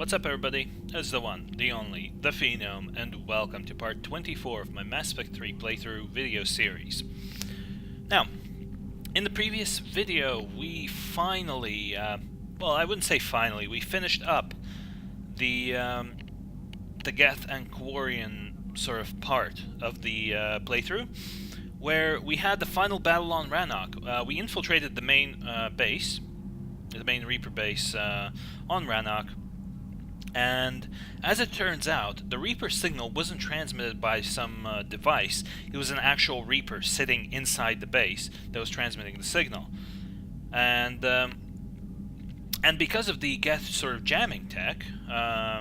What's up everybody, it's the one, the only, the Phenome, and welcome to part 24 of my Mass Effect 3 playthrough video series. Now, in the previous video we finally, well I wouldn't say finally, we finished up the Geth and Quarian sort of part of the playthrough, where we had the final battle on Rannoch. We infiltrated the main base, the main Reaper base on Rannoch. And as it turns out, the Reaper signal wasn't transmitted by some device. It was an actual Reaper sitting inside the base that was transmitting the signal. And because of the Geth sort of jamming tech, I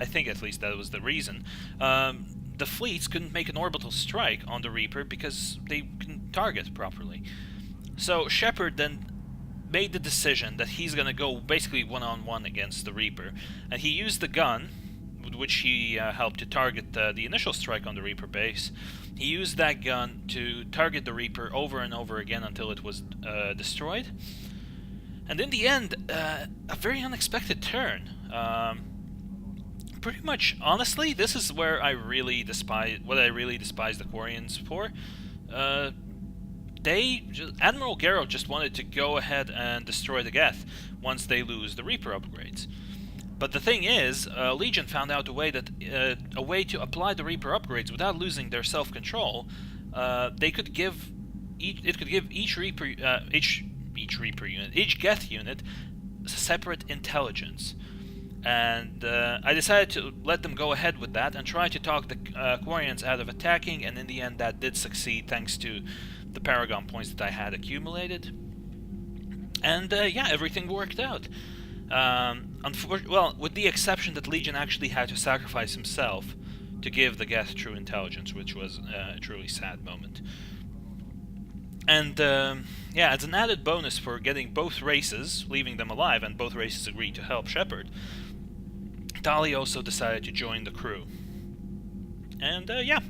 think at least that was the reason, the fleets couldn't make an orbital strike on the Reaper because they couldn't target properly. So Shepard then made the decision that he's gonna go basically one-on-one against the Reaper, and he used the gun with which he helped to target the initial strike on the Reaper base. He used that gun to target the Reaper over and over again until it was destroyed. And in the end, a very unexpected turn. Pretty much, honestly, this is where I really despise the Quarians for. Admiral Garrow just wanted to go ahead and destroy the Geth once they lose the Reaper upgrades. But the thing is, Legion found out a way to apply the Reaper upgrades without losing their self-control. It could give each Geth unit separate intelligence. And I decided to let them go ahead with that and try to talk the Quarians out of attacking, and in the end that did succeed thanks to the Paragon points that I had accumulated. And yeah, everything worked out. Well, with the exception that Legion actually had to sacrifice himself to give the Geth true intelligence, which was a truly sad moment. And yeah, as an added bonus for getting both races, leaving them alive, and both races agreed to help Shepard, Tali also decided to join the crew. And yeah,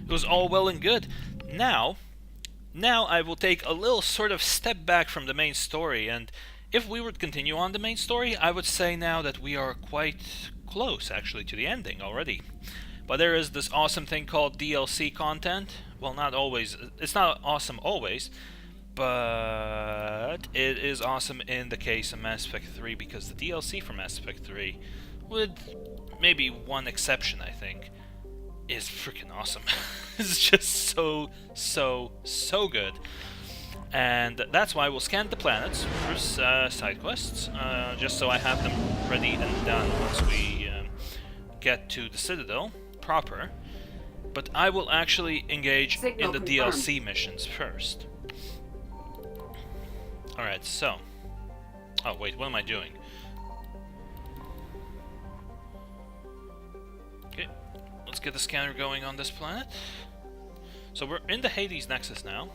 it was all well and good. Now I will take a little sort of step back from the main story, and if we would continue on the main story, I would say now that we are quite close, actually, to the ending already. But there is this awesome thing called DLC content. Well, not always. It's not awesome always, but it is awesome in the case of Mass Effect 3, because the DLC for Mass Effect 3, with maybe one exception, I think, is freaking awesome. It's just so good. And that's why we'll scan the planets for side quests, just so I have them ready and done once we get to the Citadel proper. But I will actually engage in the DLC missions first. Alright, so... Oh wait, what am I doing? Okay, let's get the scanner going on this planet. So we're in the Hades Nexus now.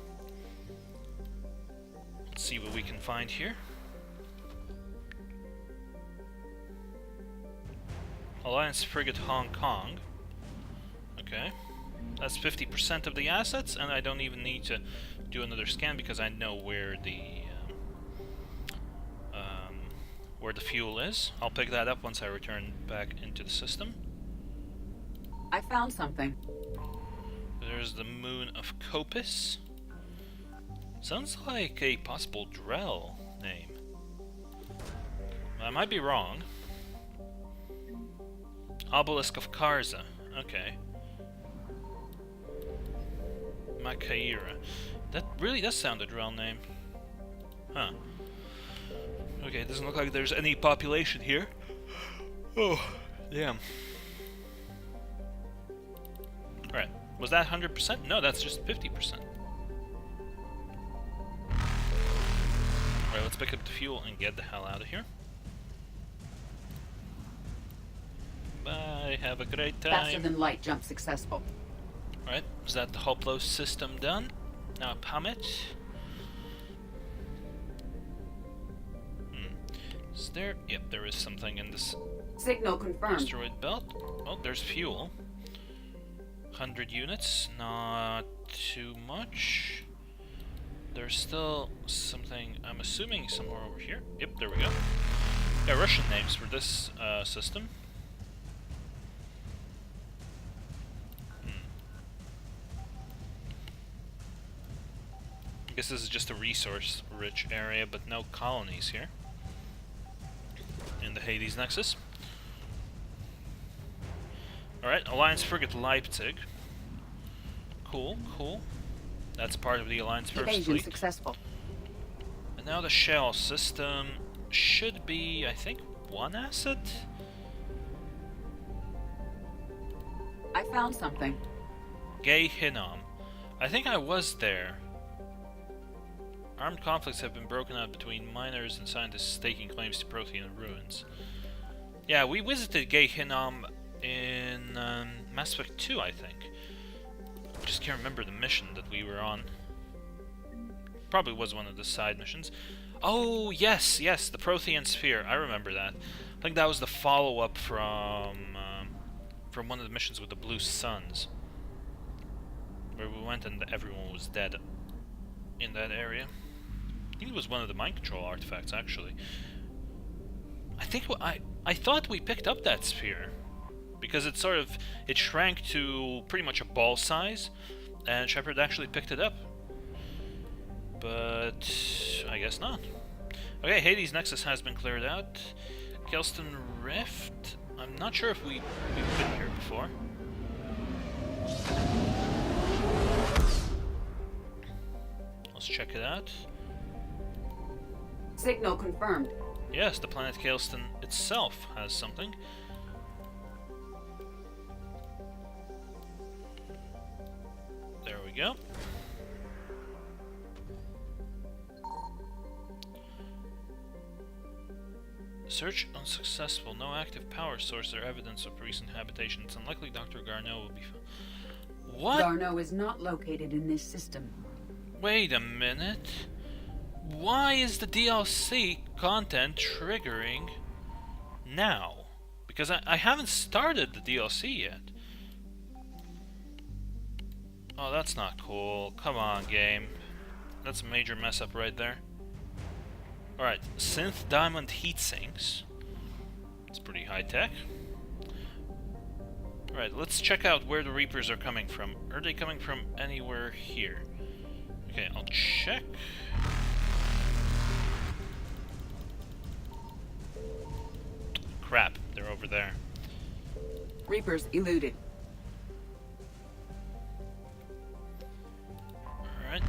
Let's see what we can find here. Alliance Frigate Hong Kong. Okay. That's 50% of the assets, and I don't even need to do another scan because I know where the fuel is. I'll pick that up once I return back into the system. I found something. There's the moon of Copis. Sounds like a possible Drell name. I might be wrong. Obelisk of Karza. Okay. Makaira. That really does sound a Drell name. Huh. Okay, it doesn't look like there's any population here. Oh, damn. Alright. Was that 100%? No, that's just 50%. Alright, let's pick up the fuel and get the hell out of here. Bye, have a great time. Faster than light jump successful. Alright, is that the Hoplo system done? Now Pamit. Is there? Yep, there is something in this Signal confirmed. asteroid belt. Oh, there's fuel. 100 units, not too much. There's still something, I'm assuming, somewhere over here. Yep, there we go. Yeah, Russian names for this system. I guess this is just a resource-rich area, but no colonies here in the Hades Nexus. Alright, Alliance Frigate Leipzig. Cool, cool. That's part of the Alliance First Evasion Fleet. successful. And now the Shell system should be, I think, one asset? I found something. Gay Phenome. I think I was there. Armed conflicts have been broken out between miners and scientists staking claims to Prothean ruins. Yeah, we visited Gay Phenome in Mass Effect 2, I think. Just can't remember the mission that we were on. Probably was one of the side missions. Oh, yes, yes, the Prothean Sphere. I remember that. I think that was the follow-up from one of the missions with the Blue Suns, where we went and everyone was dead in that area. I think it was one of the mind control artifacts, actually. I think I thought we picked up that sphere, because it shrank to pretty much a ball size, and Shepard actually picked it up. But I guess not. Okay, Hades Nexus has been cleared out. Kelston Rift. I'm not sure if we've been here before. Let's check it out. Signal confirmed. Yes, the planet Kelston itself has something. There we go. Search unsuccessful. No active power source or evidence of recent habitation. It's unlikely Dr. Garneau will be found. What? Garneau is not located in this system. Wait a minute. Why is the DLC content triggering now? Because I haven't started the DLC yet. Oh, that's not cool. Come on, game. That's a major mess up right there. Alright, synth diamond heat sinks. It's pretty high tech. Alright, let's check out where the Reapers are coming from. Are they coming from anywhere here? Okay, I'll check. Crap, they're over there. Reapers eluded. Alright.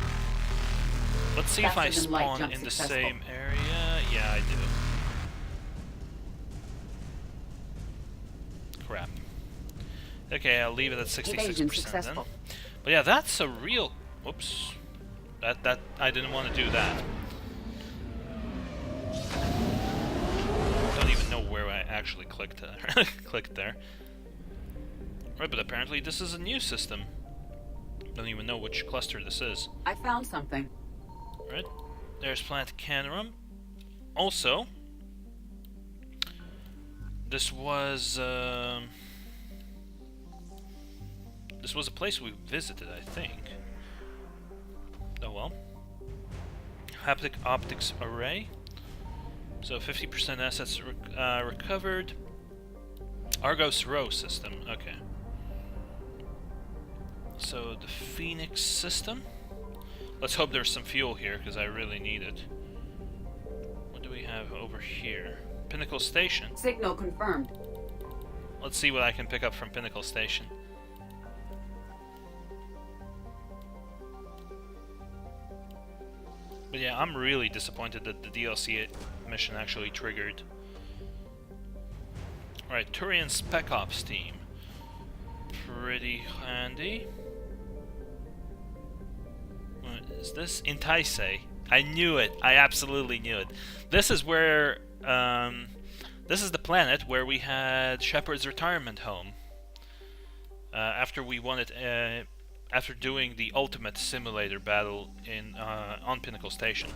Let's see if I Faster than light spawn jump in the successful. same area. Yeah, I do. Crap. Okay, I'll leave it at 66% Evasion then. successful. But yeah, that's a real... Whoops. That I didn't want to do that. Don't even know where I actually clicked clicked there. Right, but apparently this is a new system. Don't even know which cluster this is. I found something. Right, there's Planet Canrum. Also, this was a place we visited, I think. Oh well. Haptic optics array. So 50% assets recovered. Argos row system. Okay. So the Phoenix system. Let's hope there's some fuel here, because I really need it. What do we have over here? Pinnacle Station. Signal confirmed. Let's see what I can pick up from Pinnacle Station. But yeah, I'm really disappointed that the DLC mission actually triggered. Alright, Turian Spec Ops team. Pretty handy. What is this? Entice. I knew it. I absolutely knew it. This is where... this is the planet where we had Shepard's retirement home. After we won it... after doing the ultimate simulator battle in on Pinnacle Station.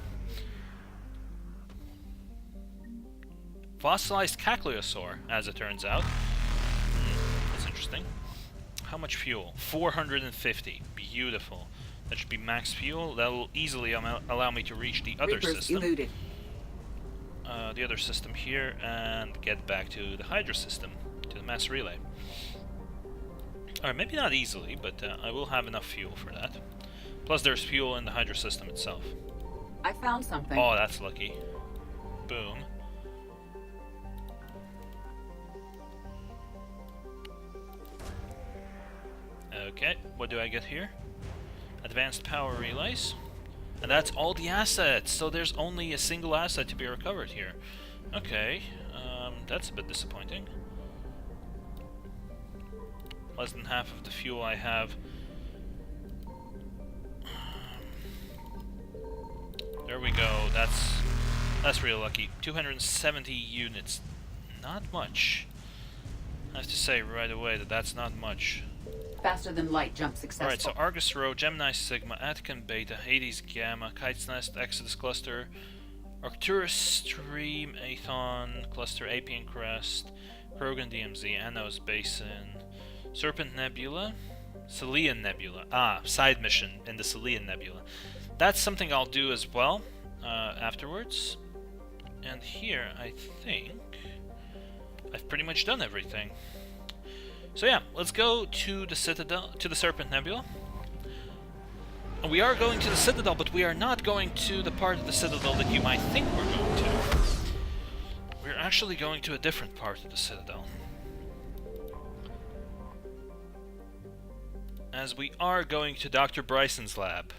Fossilized Caccleosaur, as it turns out. That's interesting. How much fuel? 450. Beautiful. That should be max fuel. That will easily allow me to reach the other Reapers system. eluded. the other system here and get back to the Hydra system, to the mass relay. Or maybe not easily, but I will have enough fuel for that. Plus there's fuel in the Hydra system itself. I found something. Oh, that's lucky. Boom. Okay, what do I get here? Advanced power relays. And that's all the assets, so there's only a single asset to be recovered here. Okay, that's a bit disappointing. Less than half of the fuel I have. There we go, that's real lucky. 270 units, not much. I have to say right away that that's not much. Faster than light jump successful. Alright, so Argus Rho, Gemini Sigma, Atkin Beta, Hades Gamma, Kite's Nest, Exodus Cluster, Arcturus Stream, Aethon Cluster, Apian Crest, Krogan DMZ, Anos Basin, Serpent Nebula, Celian Nebula. Ah, side mission in the Celian Nebula. That's something I'll do as well afterwards. And here, I think I've pretty much done everything. So yeah, let's go to the Citadel, to the Serpent Nebula. And we are going to the Citadel, but we are not going to the part of the Citadel that you might think we're going to. We're actually going to a different part of the Citadel. As we are going to Dr. Bryson's lab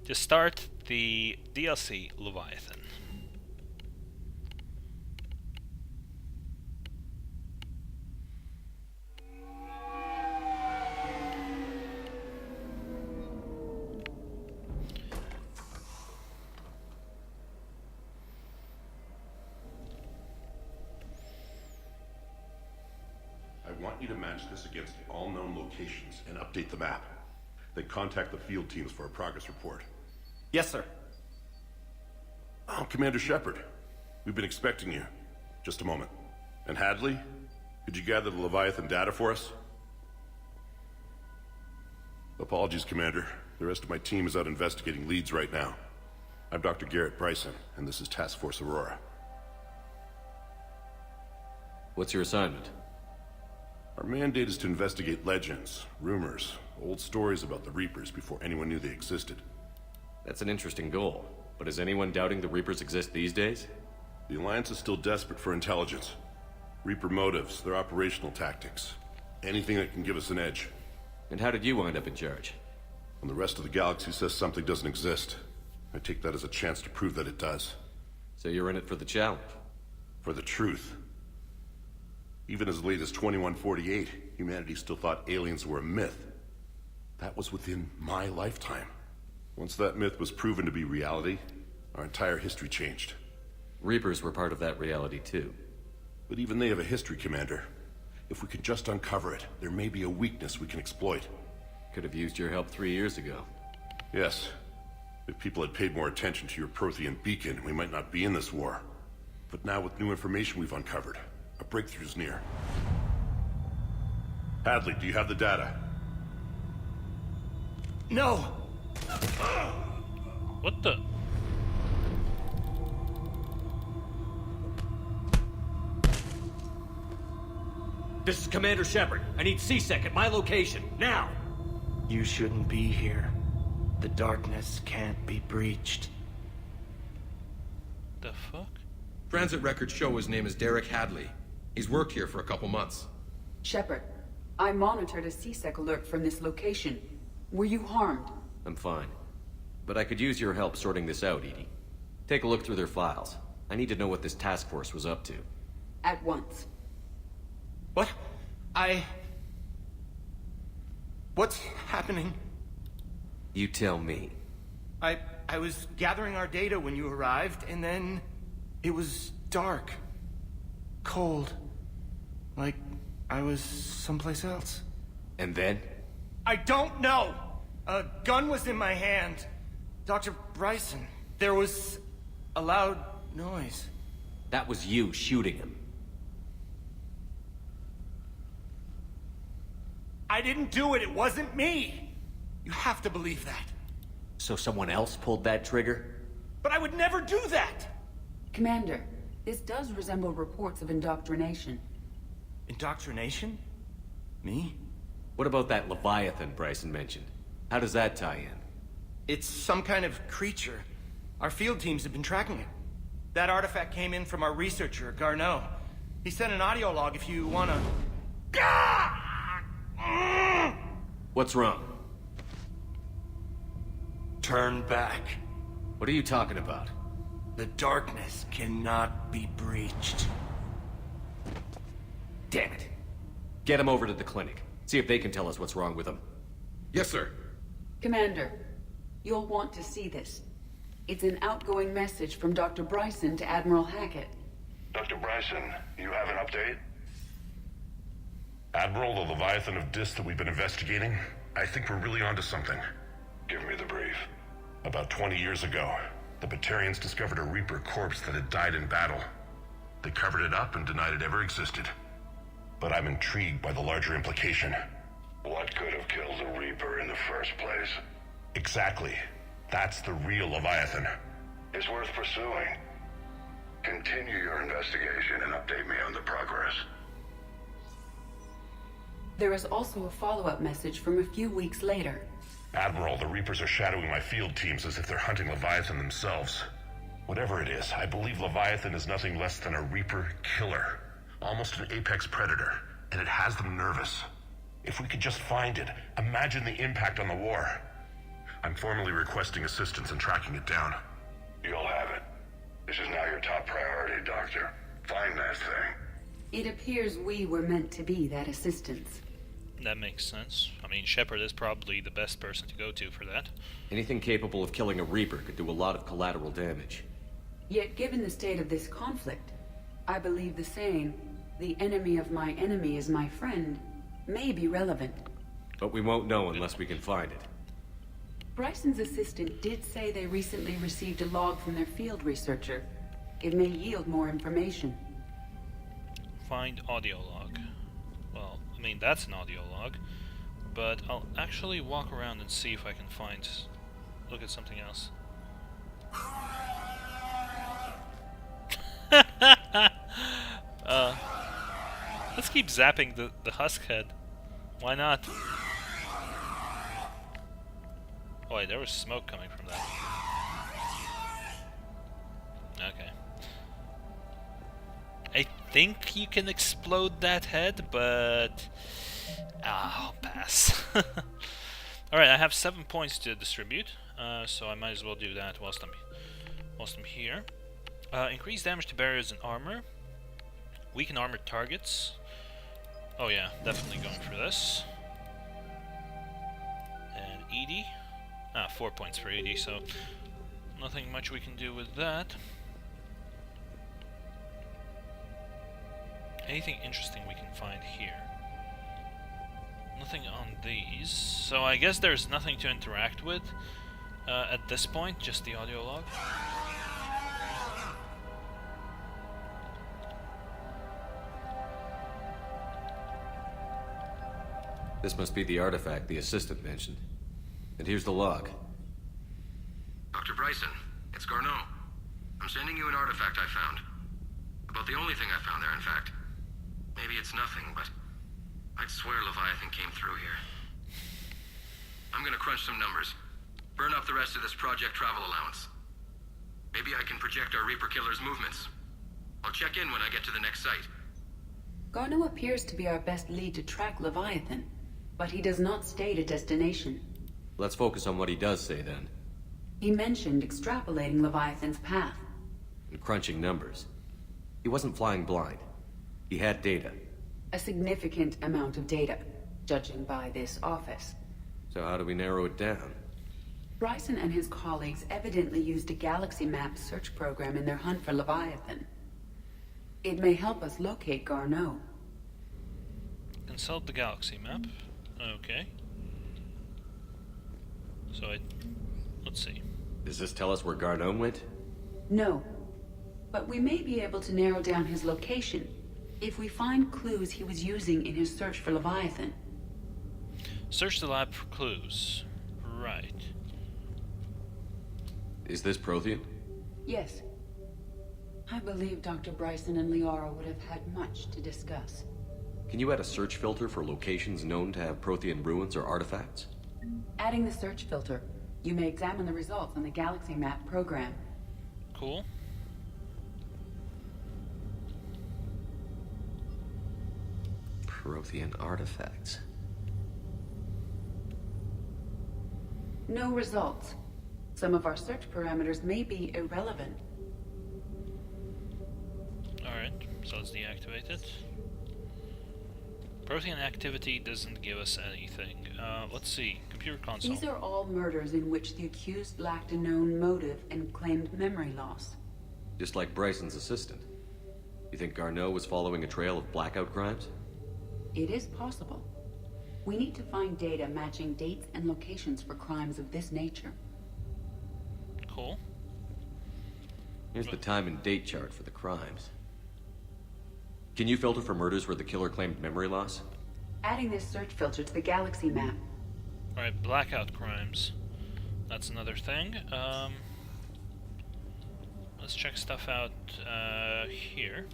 to start the DLC Leviathan. I want you to match this against all known locations and update the map. Then contact the field teams for a progress report. Yes, sir. Oh, Commander Shepard. We've been expecting you. Just a moment. And Hadley, could you gather the Leviathan data for us? Apologies, Commander. The rest of my team is out investigating leads right now. I'm Dr. Garrett Bryson, and this is Task Force Aurora. What's your assignment? Our mandate is to investigate legends, rumors, old stories about the Reapers before anyone knew they existed. That's an interesting goal, but is anyone doubting the Reapers exist these days? The Alliance is still desperate for intelligence. Reaper motives, their operational tactics. Anything that can give us an edge. And how did you wind up in charge? When the rest of the galaxy says something doesn't exist, I take that as a chance to prove that it does. So you're in it for the challenge? For the truth. Even as late as 2148, humanity still thought aliens were a myth. That was within my lifetime. Once that myth was proven to be reality, our entire history changed. Reapers were part of that reality too. But even they have a history, Commander. If we could just uncover it, there may be a weakness we can exploit. Could have used your help 3 years ago. Yes. If people had paid more attention to your Prothean beacon, we might not be in this war. But now with new information we've uncovered, a breakthrough's near. Hadley, do you have the data? No! What the? This is Commander Shepard. I need C-Sec at my location, now! You shouldn't be here. The darkness can't be breached. The fuck? Transit records show his name is Derek Hadley. He's worked here for a couple months. Shepard, I monitored a C-Sec alert from this location. Were you harmed? I'm fine. But I could use your help sorting this out, Edie. Take a look through their files. I need to know what this task force was up to. At once. What? What's happening? You tell me. I was gathering our data when you arrived, and then it was dark. Cold. Like I was someplace else. And then? I don't know! A gun was in my hand. Dr. Bryson. There was a loud noise. That was you shooting him. I didn't do it. It wasn't me. You have to believe that. So someone else pulled that trigger? But I would never do that. Commander, This does resemble reports of indoctrination. Indoctrination? Me? What about that Leviathan Bryson mentioned? How does that tie in? It's some kind of creature. Our field teams have been tracking it. That artifact came in from our researcher, Garneau. He sent an audio log if you wanna... What's wrong? Turn back. What are you talking about? The darkness cannot be breached. Damn it. Get him over to the clinic. See if they can tell us what's wrong with him. Yes, sir. Commander, you'll want to see this. It's an outgoing message from Dr. Bryson to Admiral Hackett. Dr. Bryson, you have an update? Admiral, the Leviathan of Dis that we've been investigating, I think we're really onto something. Give me the brief. About 20 years ago, the Batarians discovered a Reaper corpse that had died in battle. They covered it up and denied it ever existed. But I'm intrigued by the larger implication. What could have killed the Reaper in the first place? Exactly. That's the real Leviathan. It's worth pursuing. Continue your investigation and update me on the progress. There is also a follow-up message from a few weeks later. Admiral, the Reapers are shadowing my field teams as if they're hunting Leviathan themselves. Whatever it is, I believe Leviathan is nothing less than a Reaper killer. Almost an apex predator, and it has them nervous. If we could just find it, imagine the impact on the war. I'm formally requesting assistance in tracking it down. You'll have it. This is now your top priority, Doctor. Find that thing. It appears we were meant to be that assistance. That makes sense. I mean, Shepard is probably the best person to go to for that. Anything capable of killing a Reaper could do a lot of collateral damage. Yet given the state of this conflict, I believe the saying, "The enemy of my enemy is my friend," may be relevant. But we won't know unless we can find it. Bryson's assistant did say they recently received a log from their field researcher. It may yield more information. Find audio log. Well, I mean, that's an audio log. But I'll actually walk around and see if I can find... Look at something else. Let's keep zapping the husk head. Why not? Oh wait, there was smoke coming from that. Okay. I think you can explode that head, but... I'll pass. Alright, I have 7 points to distribute, so I might as well do that whilst I'm here. Increase damage to barriers and armor. Weaken armored targets. Oh yeah, definitely going for this. And Edie. 4 points for Edie, so nothing much we can do with that. Anything interesting we can find here? Nothing on these, so I guess there's nothing to interact with at this point, just the audio log. This must be the artifact the assistant mentioned. And here's the log. Dr. Bryson, it's Garneau. I'm sending you an artifact I found. About the only thing I found there, in fact. Maybe it's nothing, but I'd swear Leviathan came through here. I'm gonna crunch some numbers. Burn up the rest of this project travel allowance. Maybe I can project our Reaper killer's movements. I'll check in when I get to the next site. Garneau appears to be our best lead to track Leviathan, but he does not state a destination. Let's focus on what he does say then. He mentioned extrapolating Leviathan's path. And crunching numbers. He wasn't flying blind. He had data. A significant amount of data, judging by this office. So how do we narrow it down? Bryson and his colleagues evidently used a galaxy map search program in their hunt for Leviathan. It may help us locate Garneau. Consult the galaxy map. Okay. So let's see. Does this tell us where Garneau went? No, but we may be able to narrow down his location if we find clues he was using in his search for Leviathan. Search the lab for clues. Right. Is this Prothean? Yes. I believe Dr. Bryson and Liara would have had much to discuss. Can you add a search filter for locations known to have Prothean ruins or artifacts? Adding the search filter, you may examine the results on the galaxy map program. Cool. Prothean artifacts. No results. Some of our search parameters may be irrelevant. Alright, so let's deactivate it. Protein activity doesn't give us anything. Let's see. Computer console. These are all murders in which the accused lacked a known motive and claimed memory loss. Just like Bryson's assistant. You think Garneau was following a trail of blackout crimes? It is possible. We need to find data matching dates and locations for crimes of this nature. Cool. Here's the time and date chart for the crimes. Can you filter for murders where the killer claimed memory loss? Adding this search filter to the galaxy map. Alright, blackout crimes. That's another thing. Let's check stuff out here.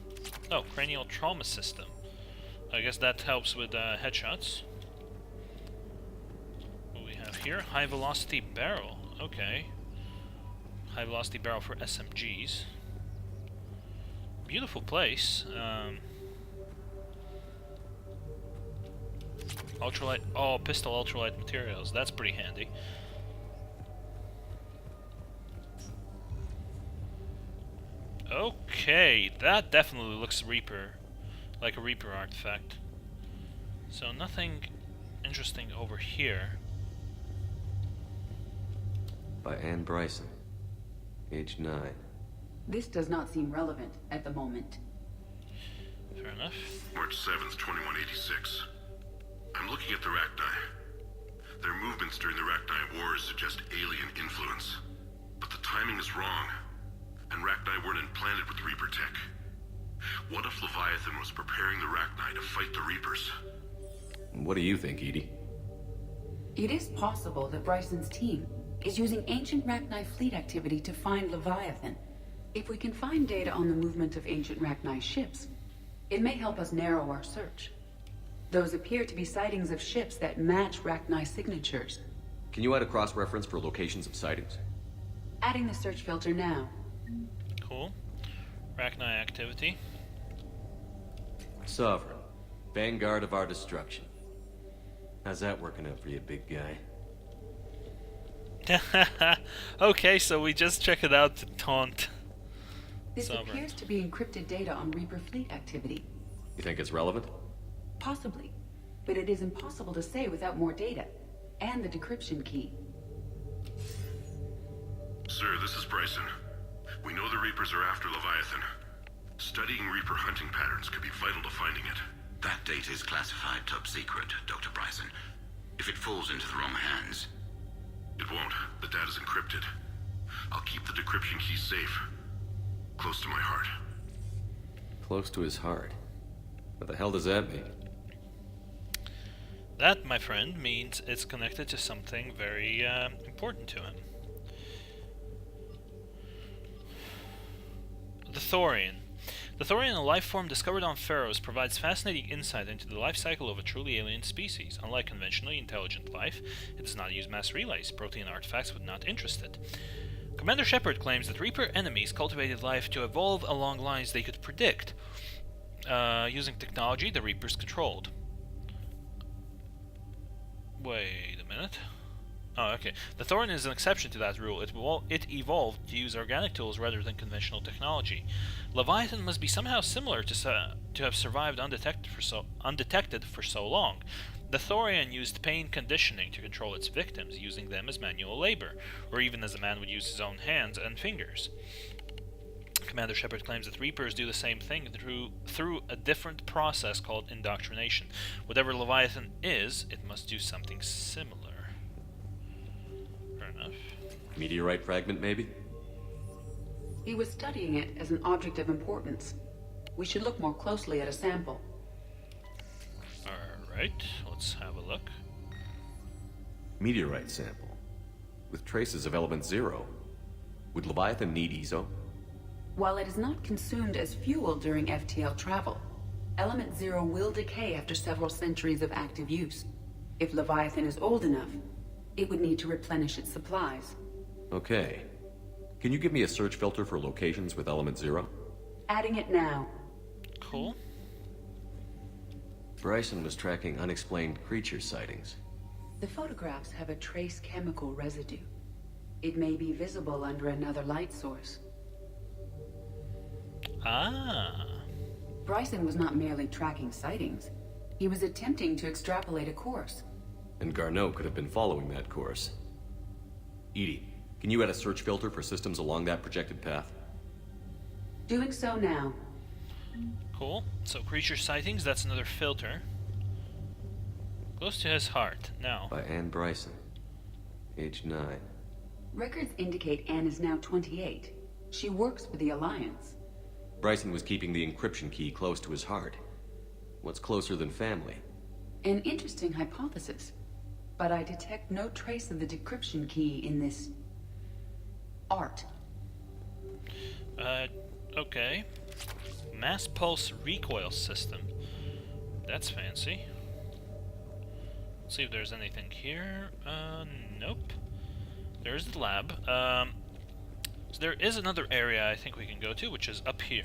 Oh, cranial trauma system. I guess that helps with headshots. What do we have here? High velocity barrel. Okay. High velocity barrel for SMGs. Beautiful place. Ultralight. Oh, pistol ultralight materials. That's pretty handy. Okay, that definitely looks Reaper, like a Reaper artifact. So nothing interesting over here. By Anne Bryson. Age 9. This does not seem relevant at the moment. Fair enough. March 7th, 2186. I'm looking at the Rachni. Their movements during the Rachni Wars suggest alien influence. But the timing is wrong. And Rachni weren't implanted with Reaper tech. What if Leviathan was preparing the Rachni to fight the Reapers? What do you think, Edie? It is possible that Bryson's team is using ancient Rachni fleet activity to find Leviathan. If we can find data on the movement of ancient Rachni ships, it may help us narrow our search. Those appear to be sightings of ships that match Rachni signatures. Can you add a cross-reference for locations of sightings? Adding the search filter now. Cool. Rachni activity. Sovereign. Vanguard of our destruction. How's that working out for you, big guy? Okay, so we just check it out to taunt. This Sovereign. appears to be encrypted data on Reaper fleet activity. You think it's relevant? Possibly. But it is impossible to say without more data. And the decryption key. Sir, this is Bryson. We know the Reapers are after Leviathan. Studying Reaper hunting patterns could be vital to finding it. That data is classified top secret, Dr. Bryson. If it falls into the wrong hands... It won't. The data's encrypted. I'll keep the decryption key safe. Close to my heart. Close to his heart. What the hell does that mean? That, my friend, means it's connected to something very important to him. The Thorian. The Thorian, a life form discovered on Pharaohs, provides fascinating insight into the life cycle of a truly alien species. Unlike conventionally intelligent life, it does not use mass relays. Protein artifacts would not interest it. Commander Shepard claims that Reaper enemies cultivated life to evolve along lines they could predict, using technology the Reapers controlled. Wait a minute. Oh, okay. The Thorian is an exception to that rule. It evolved to use organic tools rather than conventional technology. Leviathan must be somehow similar to have survived undetected for so long. The Thorian used pain conditioning to control its victims, using them as manual labor, or even as a man would use his own hands and fingers. Commander Shepard claims that Reapers do the same thing through a different process called indoctrination. Whatever Leviathan is, it must do something similar. Fair enough. Meteorite fragment, maybe? He was studying it as an object of importance. We should look more closely at a sample. Alright, let's have a look. Meteorite sample. With traces of element 0. Would Leviathan need ESO? While it is not consumed as fuel during FTL travel, Element Zero will decay after several centuries of active use. If Leviathan is old enough, it would need to replenish its supplies. Okay. Can you give me a search filter for locations with Element Zero? Adding it now. Cool. Bryson was tracking unexplained creature sightings. The photographs have a trace chemical residue. It may be visible under another light source. Ah. Bryson was not merely tracking sightings. He was attempting to extrapolate a course. And Garneau could have been following that course. EDI, can you add a search filter for systems along that projected path? Doing so now. Cool. So creature sightings, that's another filter. Close to his heart. Now. By Anne Bryson. Age 9. Records indicate Anne is now 28. She works for the Alliance. Bryson was keeping the encryption key close to his heart. What's closer than family? An interesting hypothesis. But I detect no trace of the decryption key in this... art. Okay. Mass pulse recoil system. That's fancy. Let's see if there's anything here. Nope. There's the lab. So there is another area I think we can go to, which is up here.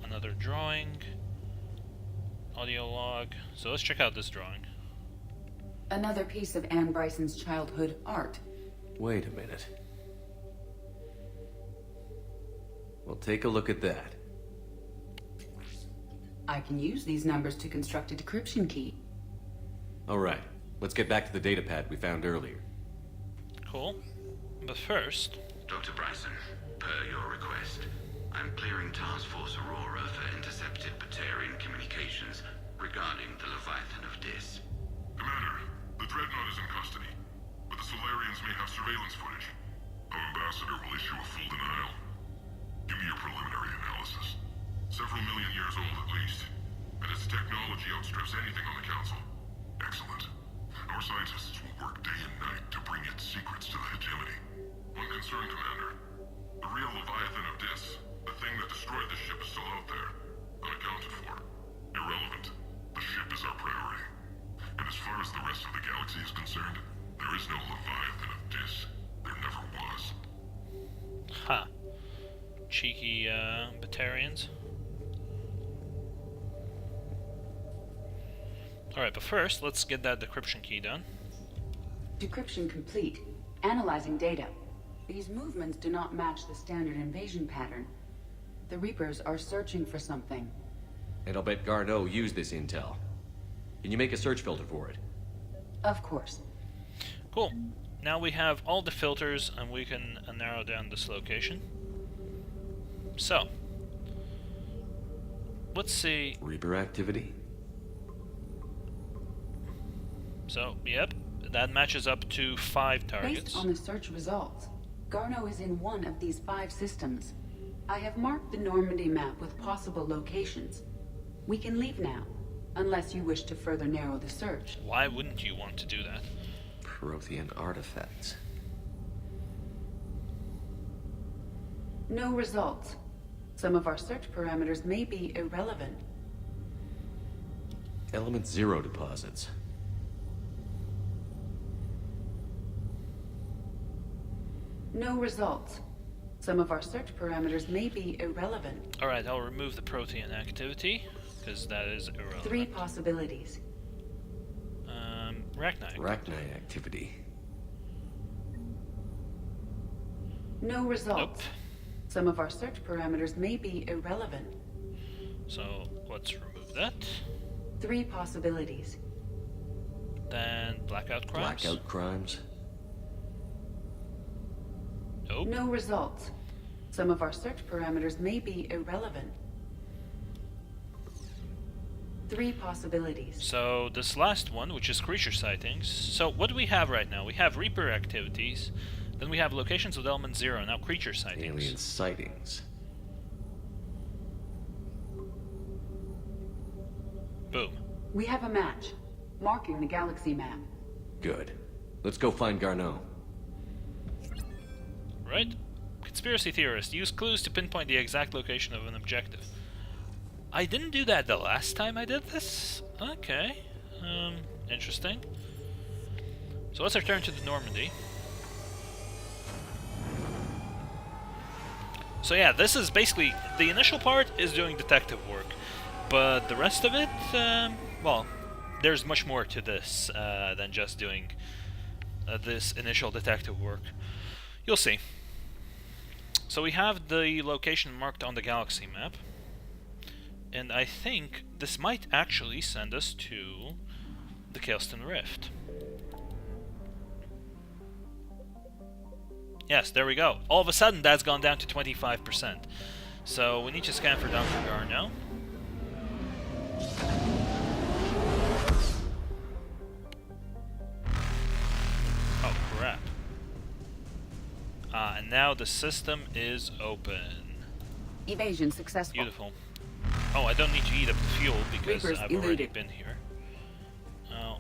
Another drawing. Audio log. So let's check out this drawing. Another piece of Anne Bryson's childhood art. Wait a minute. Well, take a look at that. I can use these numbers to construct a decryption key. Alright, let's get back to the datapad we found earlier. Cool. But first... Dr. Bryson, per your request, I'm clearing Task Force Aurora for intercepted Batarian communications regarding the Leviathan of Dis. Commander, the Dreadnought is in custody, but the Solarians may have surveillance footage. Our ambassador will issue a full denial. Give me your preliminary analysis. Several million years old at least, and its technology outstrips anything on the Council. Excellent. Our scientists will work day and night to bring its secrets to the hegemony. One concern, Commander. The real Leviathan of Dis, the thing that destroyed the ship, is still out there. Unaccounted for. Irrelevant. The ship is our priority. And as far as the rest of the galaxy is concerned, there is no Leviathan of Dis. There never was. Ha. Cheeky, Batarians. Alright, but first, let's get that decryption key done. Decryption complete. Analyzing data. These movements do not match the standard invasion pattern. The Reapers are searching for something. And I'll bet Garneau used this intel. Can you make a search filter for it? Of course. Cool. Now we have all the filters and we can narrow down this location. So, let's see. Reaper activity? So, yep, that matches up to 5 targets. Based on the search results, Garneau is in one of these 5 systems. I have marked the Normandy map with possible locations. We can leave now, unless you wish to further narrow the search. Why wouldn't you want to do that? Prothean artifacts. No results. Some of our search parameters may be irrelevant. Element Zero deposits. No results. Some of our search parameters may be irrelevant. Alright, I'll remove the Protean activity, because that is irrelevant. 3 possibilities. Rachni. Rachni activity. No results. Nope. Some of our search parameters may be irrelevant. So, let's remove that. 3 possibilities. Then blackout crimes. Blackout crimes. Nope. No results. Some of our search parameters may be irrelevant. 3 possibilities. So this last one, which is creature sightings. So what do we have right now? We have Reaper activities. Then we have locations with element 0. Now creature sightings. Alien sightings. Boom. We have a match, marking the galaxy map. Good. Let's go find Garneau. Right? Conspiracy theorist. Use clues to pinpoint the exact location of an objective. I didn't do that the last time I did this? Okay. Interesting. So let's return to the Normandy. So yeah, this is basically... The initial part is doing detective work. But the rest of it, well, there's much more to this than just doing this initial detective work. You'll see. So we have the location marked on the galaxy map. And I think this might actually send us to the Kaelston Rift. Yes, there we go. All of a sudden, that's gone down to 25%. So we need to scan for Dr. Garneau. Oh, crap. And now the system is open. Evasion successful. Beautiful. Oh, I don't need to eat up the fuel because Reapers I've already eluded. been here. Oh.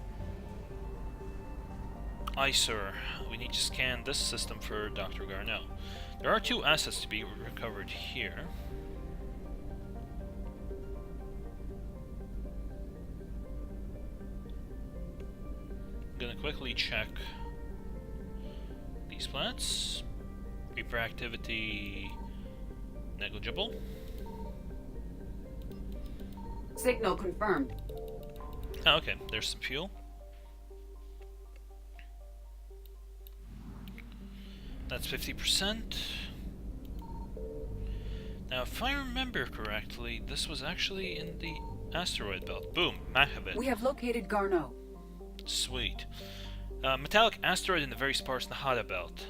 Aye, sir. We need to scan this system for Dr. Garneau. There are 2 assets to be recovered here. I'm gonna quickly check these plants. Reaper activity negligible. Signal confirmed. Oh, okay, there's some fuel. That's 50%. Now, if I remember correctly, this was actually in the asteroid belt. Boom, Mahavit. We have located Garneau. Sweet. Metallic asteroid in the very sparse Nahada belt.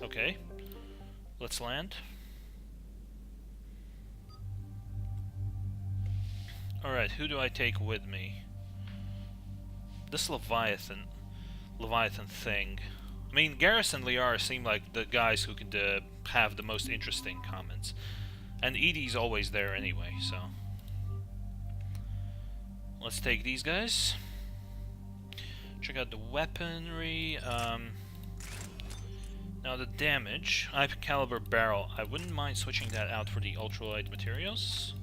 Okay. Let's land. Alright, who do I take with me? This Leviathan thing. I mean, Garrus and Liara seem like the guys who could have the most interesting comments. And Edie's always there anyway, so... Let's take these guys. Check out the weaponry. Now the damage. High caliber barrel. I wouldn't mind switching that out for the ultralight materials.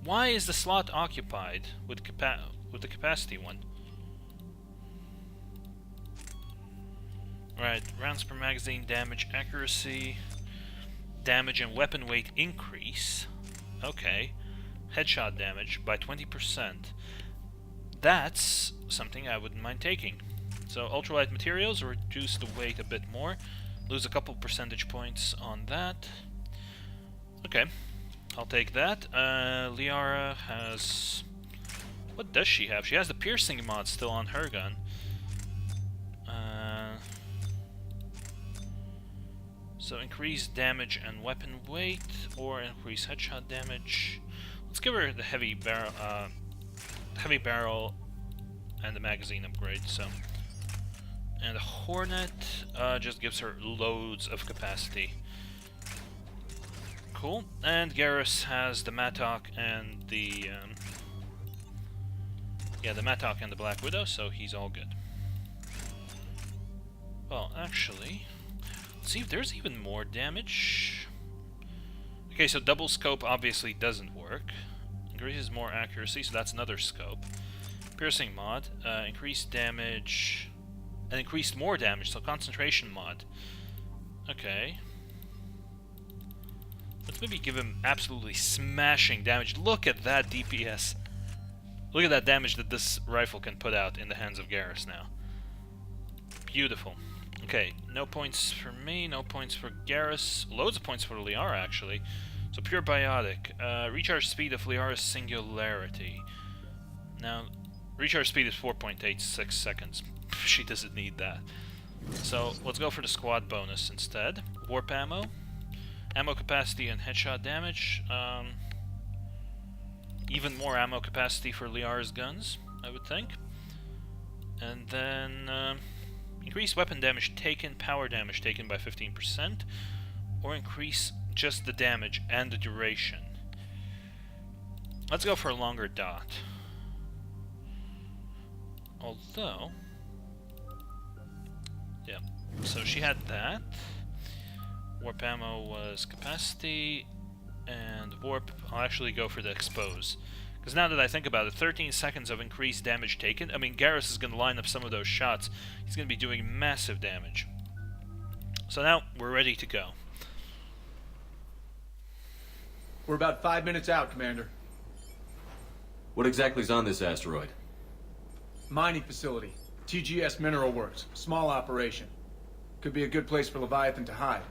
Why is the slot occupied with the capacity one? Right, rounds per magazine, damage, accuracy, damage and weapon weight increase. Okay. Headshot damage by 20%. That's something I wouldn't mind taking. So ultralight materials reduce the weight a bit more. Lose a couple percentage points on that. Okay. I'll take that. Liara has... What does she have? She has the piercing mod still on her gun. So increase damage and weapon weight, or increase headshot damage. Let's give her the heavy barrel and the magazine upgrade. So, and the Hornet just gives her loads of capacity. Cool. And Garrus has the Mattock and the the Mattock and the Black Widow, so he's all good. Well, actually, let's see if there's even more damage. Okay, so double scope obviously doesn't work. Increases more accuracy, so that's another scope. Piercing mod, increased damage, and increased more damage, so concentration mod. Okay. Let's maybe give him absolutely smashing damage. Look at that DPS. Look at that damage that this rifle can put out in the hands of Garrus now. Beautiful. Okay, no points for me, no points for Garrus. Loads of points for Liara, actually. So, pure biotic. Recharge speed of Liara's singularity. Now, recharge speed is 4.86 seconds. She doesn't need that. So, let's go for the squad bonus instead. Warp ammo. Ammo capacity and headshot damage. Even more ammo capacity for Liara's guns, I would think. And then increase weapon damage taken, power damage taken by 15%, or increase just the damage and the duration. Let's go for a longer dot. Although... yeah, so she had that. Warp ammo was capacity, and warp, I'll actually go for the expose. Because now that I think about it, 13 seconds of increased damage taken, I mean, Garrus is going to line up some of those shots. He's going to be doing massive damage. So now, we're ready to go. We're about 5 minutes out, Commander. What exactly is on this asteroid? Mining facility. t-ges Mineral Works. Small operation. Could be a good place for Leviathan to hide.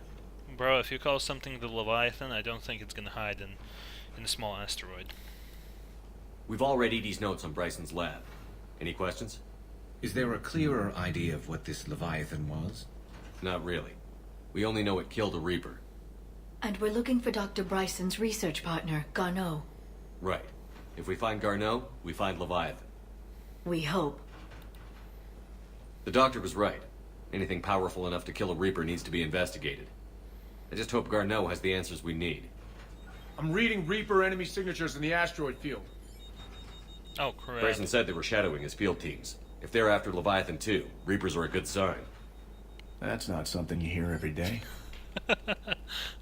Bro, if you call something the Leviathan, I don't think it's going to hide in a small asteroid. We've all read Edie's notes on Bryson's lab. Any questions? Is there a clearer idea of what this Leviathan was? Not really. We only know it killed a Reaper. And we're looking for Dr. Bryson's research partner, Garneau. Right. If we find Garneau, we find Leviathan. We hope. The doctor was right. Anything powerful enough to kill a Reaper needs to be investigated. I just hope Garneau has the answers we need. I'm reading Reaper enemy signatures in the asteroid field. Oh, correct. Bryson said they were shadowing his field teams. If they're after Leviathan too, Reapers are a good sign. That's not something you hear every day.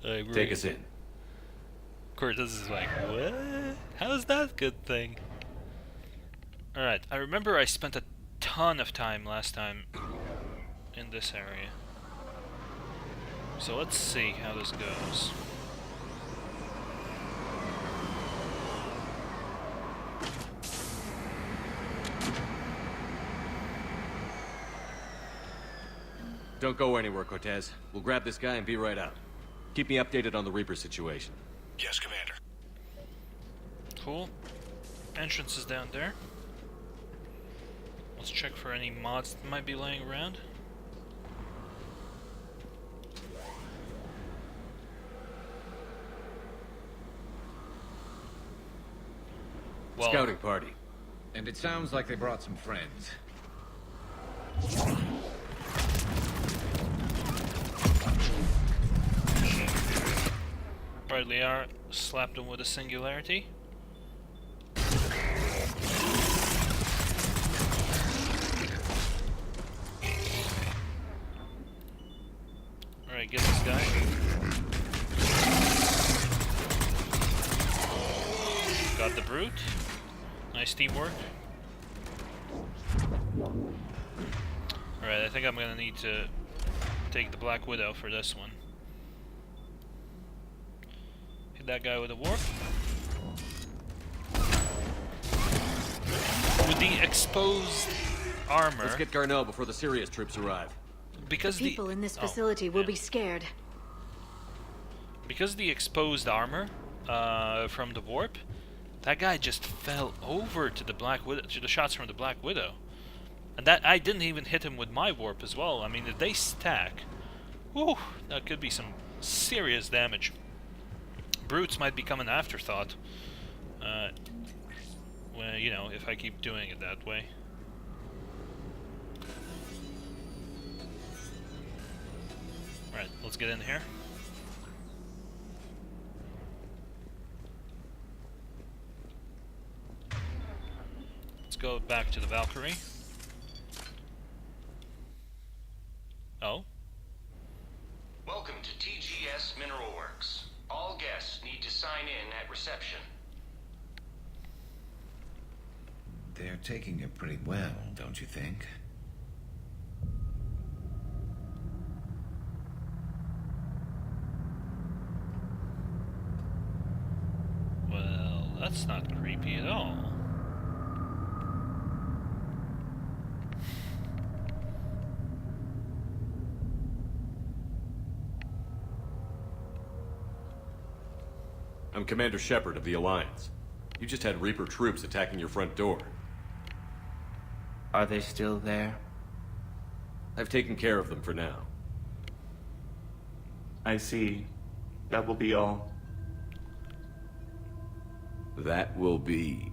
Take us in. Cortez is like, what? How's that a good thing? Alright, I remember I spent a ton of time last time in this area. So let's see how this goes. Don't go anywhere, Cortez. We'll grab this guy and be right out. Keep me updated on the Reaper situation. Yes, Commander. Cool. Entrance is down there. Let's check for any mods that might be laying around. Well, Scouting party. And it sounds like they brought some friends. right, Liara slapped him with a singularity. Alright, get this guy. Got the brute. Nice teamwork. Alright, I think I'm gonna need to take the Black Widow for this one. Hit that guy with a warp. With the exposed armor. Let's get Garneau before the Sirius troops arrive. Because the people in this facility will be scared. Because the exposed armor from the warp, that guy just fell over to the Black Widow, to the shots from the Black Widow, and that I didn't even hit him with my warp as well. I mean, if they stack, whew, that could be some serious damage. Brutes might become an afterthought. Well, you know, if I keep doing it that way. Alright, let's get in here. Let's go back to the Valkyrie. Oh? Welcome to t-ges Mineral Works. All guests need to sign in at reception. They're taking it pretty well, don't you think? Well, that's not creepy at all. I'm Commander Shepard of the Alliance. You just had Reaper troops attacking your front door. Are they still there? I've taken care of them for now. I see. That will be all. That will be...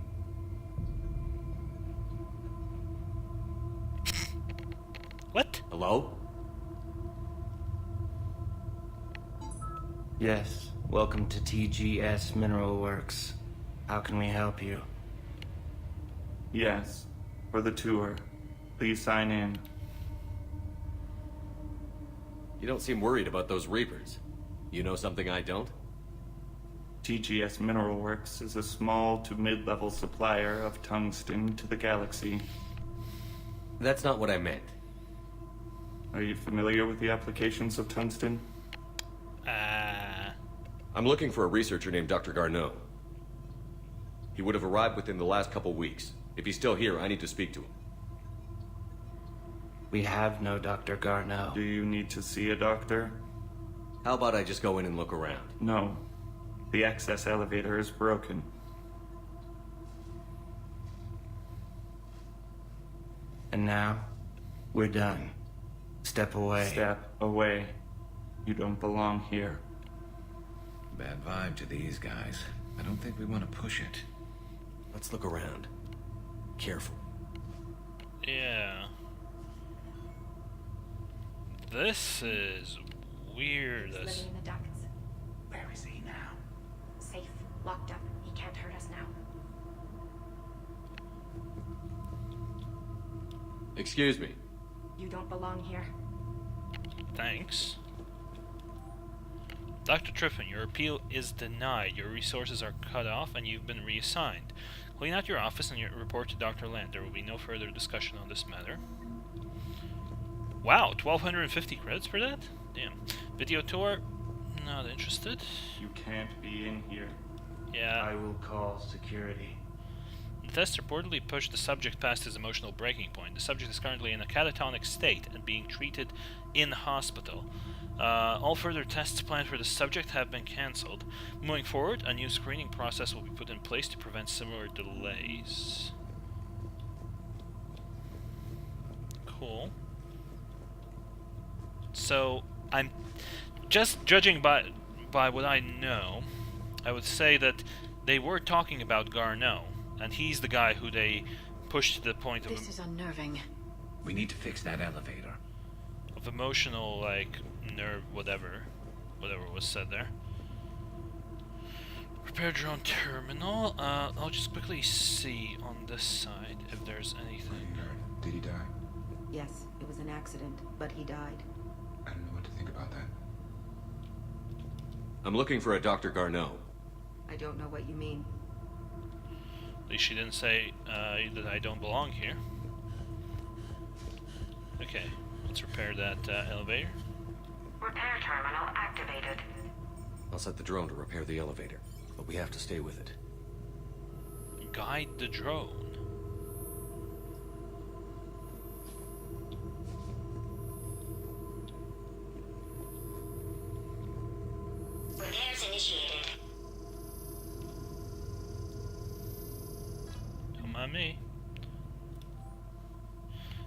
What? Hello? Yes. Welcome to t-ges Mineral Works. How can we help you? Yes. For the tour. Please sign in. You don't seem worried about those Reapers. You know something I don't? t-ges Mineral Works is a small to mid-level supplier of tungsten to the galaxy. That's not what I meant. Are you familiar with the applications of tungsten? I'm looking for a researcher named Dr. Garneau. He would have arrived within the last couple weeks. If he's still here, I need to speak to him. We have no Dr. Garneau. Do you need to see a doctor? How about I just go in and look around? No. The access elevator is broken. And now, we're done. Step away. Step away. You don't belong here. Bad vibe to these guys. I don't think we want to push it. Let's look around. Careful. Yeah. This is weird. He's living in the ducts. Where is he now? Safe. Locked up. He can't hurt us now. Excuse me. You don't belong here. Thanks. Dr. Triffin, your appeal is denied. Your resources are cut off and you've been reassigned. Clean out your office and report to Dr. Land. There will be no further discussion on this matter. Wow, 1,250 credits for that? Damn. Video tour? Not interested. You can't be in here. Yeah. I will call security. The test reportedly pushed the subject past his emotional breaking point. The subject is currently in a catatonic state and being treated in hospital. All further tests planned for the subject have been cancelled. Moving forward, a new screening process will be put in place to prevent similar delays. Cool. So, I'm just judging by what I know, I would say that they were talking about Garneau, and he's the guy who they pushed to the point of... This is unnerving. We need to fix that elevator. Of emotional, like, nerve, whatever was said there. Repair drone terminal. I'll just quickly see on this side if there's anything. Did he die? Yes, it was an accident, but he died. I don't know what to think about that. I'm looking for a Dr. Garneau. I don't know what you mean. At least she didn't say that I don't belong here. Okay, let's repair that elevator. Repair terminal activated. I'll set the drone to repair the elevator, but we have to stay with it. Guide the drone. Repairs initiated. Don't mind me.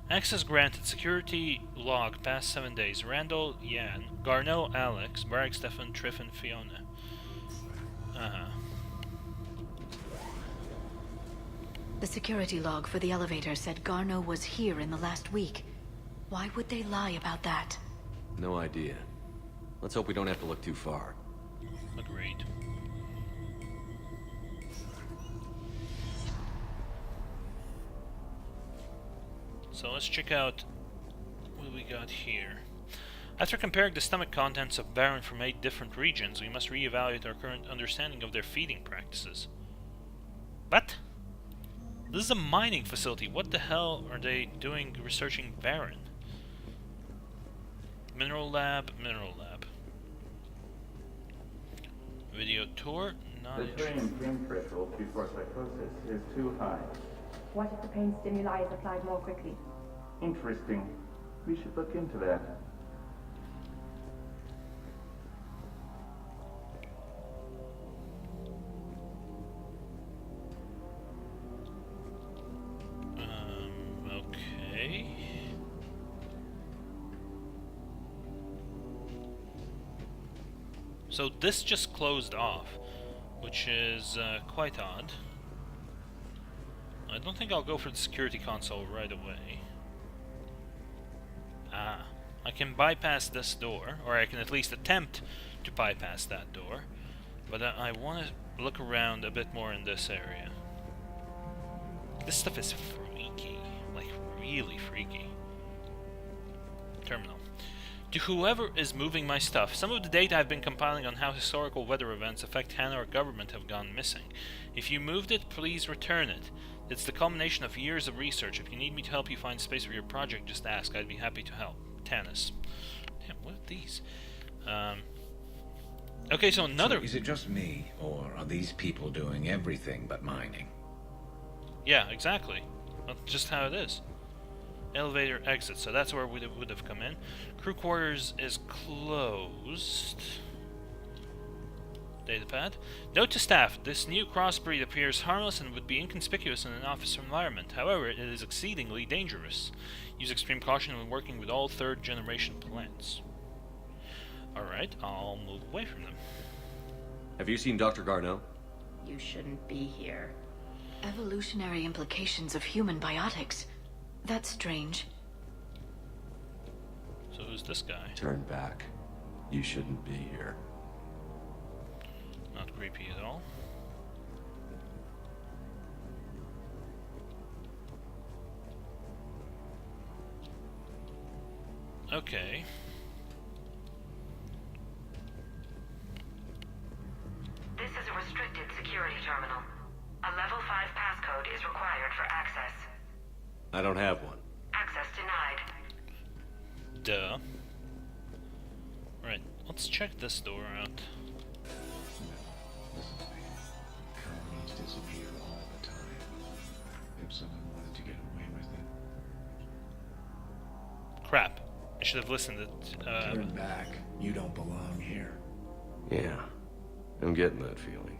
Access granted. Security log past 7 days. Randall, Yan, Garneau, Alex, Barak, Stefan, Triffin, Fiona. The security log for the elevator said Garneau was here in the last week. Why would they lie about that? No idea. Let's hope we don't have to look too far. Agreed. So let's check out what we got here. After comparing the stomach contents of Baron from 8 different regions, we must reevaluate our current understanding of their feeding practices. What? This is a mining facility. What the hell are they doing researching Baron? Mineral lab, mineral lab. Video tour, not The pain threshold before psychosis is too high. What if the pain stimuli is applied more quickly? Interesting. We should look into that. Okay. So this just closed off, which is quite odd. I don't think I'll go for the security console right away. I can bypass this door, or I can at least attempt to bypass that door, but I want to look around a bit more in this area. This stuff is freaky, like really freaky. Terminal. To whoever is moving my stuff, some of the data I've been compiling on how historical weather events affect Hannah or government have gone missing. If you moved it, please return it. It's the culmination of years of research. If you need me to help you find space for your project, just ask. I'd be happy to help. Tannis. Damn, what are these? Okay, so another... So is it just me, or are these people doing everything but mining? Yeah, exactly. That's just how it is. Elevator exit, so that's where we would have come in. Crew quarters is closed. Datapad. Note to staff, this new crossbreed appears harmless and would be inconspicuous in an office environment. However, it is exceedingly dangerous. Use extreme caution when working with all third-generation plants. Alright, I'll move away from them. Have you seen Dr. Garneau? You shouldn't be here. Evolutionary implications of human biotics. That's strange. So who's this guy? Turn back. You shouldn't be here. Not creepy at all. Okay. This is a restricted security terminal. A level 5 passcode is required for access. I don't have one. Access denied. Duh. Right, let's check this door out. Listen to me. Colonies disappear all the time. If someone wanted to get away with it. Crap. I should have listened to... Turn back. You don't belong here. Yeah. I'm getting that feeling.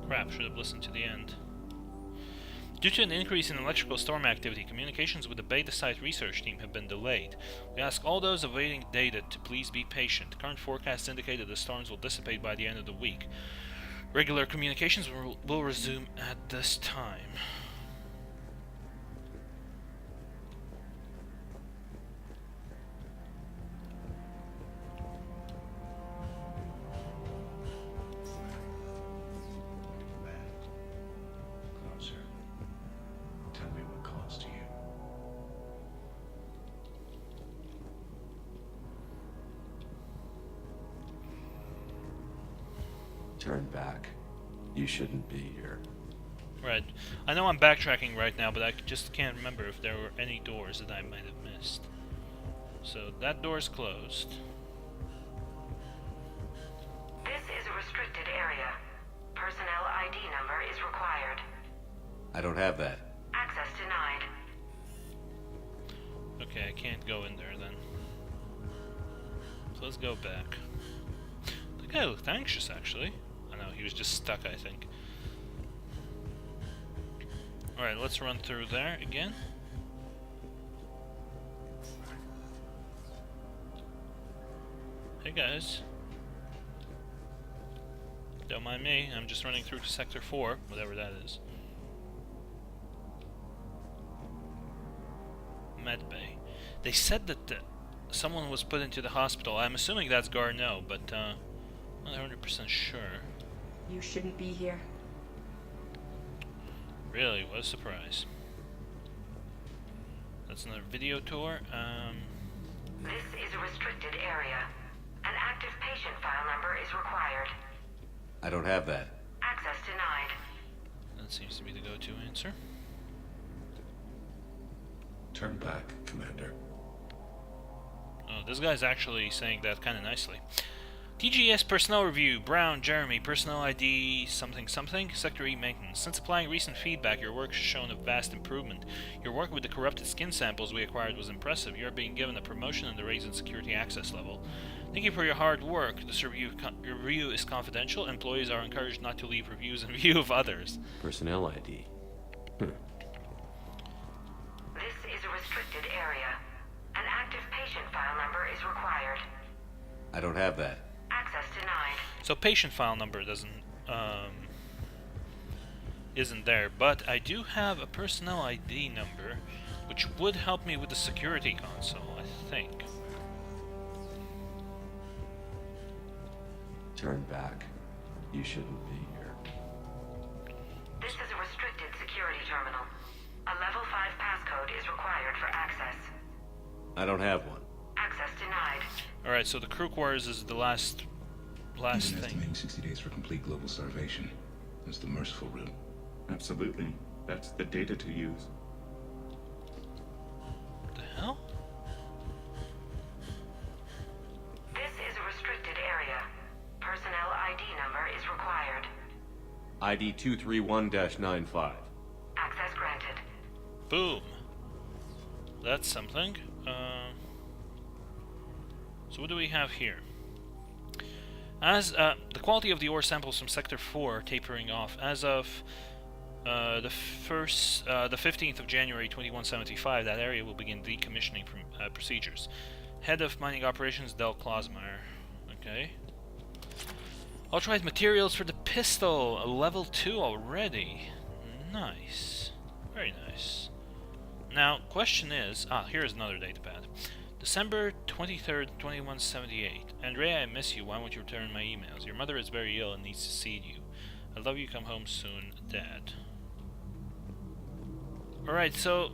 Crap, should have listened to the end. Due to an increase in electrical storm activity, communications with the beta site research team have been delayed. We ask all those awaiting data to please be patient. Current forecasts indicate that the storms will dissipate by the end of the week. Regular communications will resume at this time. Closer. Tell me what calls to you. Turn back. You shouldn't be here. Right. I know I'm backtracking right now, but I just can't remember if there were any doors that I might have missed. So that door's closed. This is a restricted area. Personnel ID number is required. I don't have that. Access denied. Okay, I can't go in there then. So let's go back. The guy looked anxious, actually. I know, he was just stuck, I think. Alright, let's run through there again. Hey guys. Don't mind me, I'm just running through to Sector 4, whatever that is. Medbay. They said that someone was put into the hospital. I'm assuming that's Garneau, but not 100% sure. You shouldn't be here. Really, what a surprise. That's another video tour. This is a restricted area. An active patient file number is required. I don't have that. Access denied. That seems to be the go-to answer. Turn back, Commander. Oh, this guy's actually saying that kind of nicely. t-ges personnel review. Brown, Jeremy, personnel ID something something, Sector E maintenance. Since applying recent feedback, your work has shown a vast improvement. Your work with the corrupted skin samples we acquired was impressive. You are being given a promotion and a raise in security access level. Thank you for your hard work. This review is confidential. Employees are encouraged not to leave reviews in view of others. Personnel ID. This is a restricted area. An active patient file number is required. I don't have that. Access denied. So patient file number isn't there, but I do have a personnel ID number, which would help me with the security console, I think. Turn back. You shouldn't be here. This is a restricted security terminal. A level 5 I don't have one. Access denied. Alright, so the crew quarters is the last Even thing. estimating 60 days for complete global starvation. That's the merciful route. Absolutely. That's the data to use. What the hell? This is a restricted area. Personnel ID number is required. ID 231-95. Access granted. Boom. That's something. So what do we have here? As the quality of the ore samples from Sector 4 tapering off as of the 15th of January 2175, that area will begin decommissioning procedures. Head of Mining Operations, Del Klosmeyer. Okay. Ultralight materials for the pistol, a level 2 already. Nice. Very nice. Now, question is... here's another datapad. December 23rd, 2178. Andrea, I miss you. Why won't you return my emails? Your mother is very ill and needs to see you. I love you. Come home soon, Dad. Alright, so...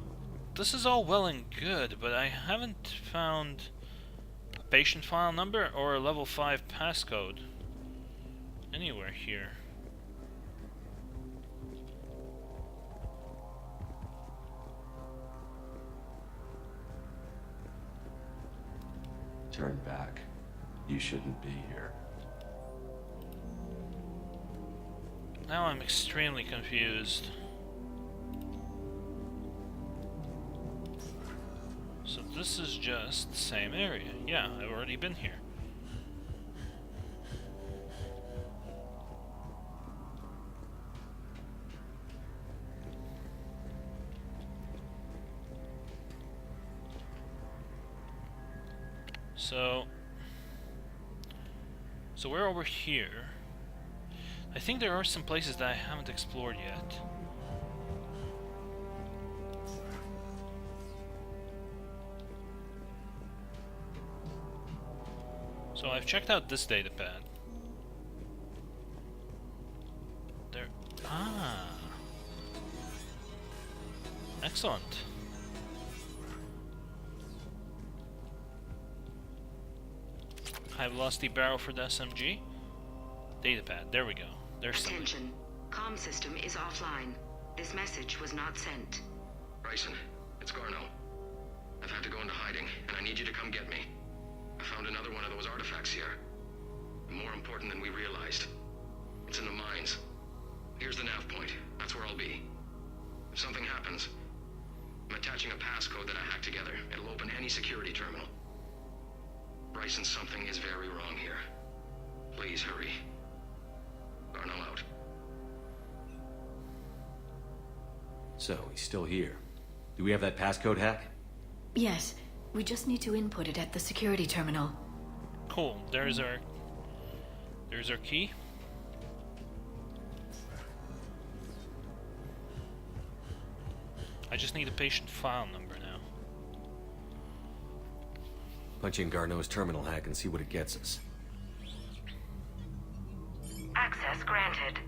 this is all well and good, but I haven't found a patient file number or a level 5 passcode anywhere here. Turn back. You shouldn't be here. Now I'm extremely confused. So this is just the same area. Yeah, I've already been here. So we're over here. I think there are some places that I haven't explored yet. So I've checked out this datapad. There... Excellent. High velocity barrel for the SMG. Datapad, there we go. There's some. Attention. Comm system is offline. This message was not sent. Bryson, it's Garno. I've had to go into hiding, and I need you to come get me. I found another one of those artifacts here. More important than we realized. It's in the mines. Here's the nav point. That's where I'll be. If something happens, I'm attaching a passcode that I hacked together. It'll open any security terminal. Bryson, something is very wrong here. Please hurry. Garno out. So, he's still here. Do we have that passcode hack? Yes. We just need to input it at the security terminal. Cool. There's our key. I just need a patient file number now. Punch in Garneau's terminal hack and see what it gets us. Access granted.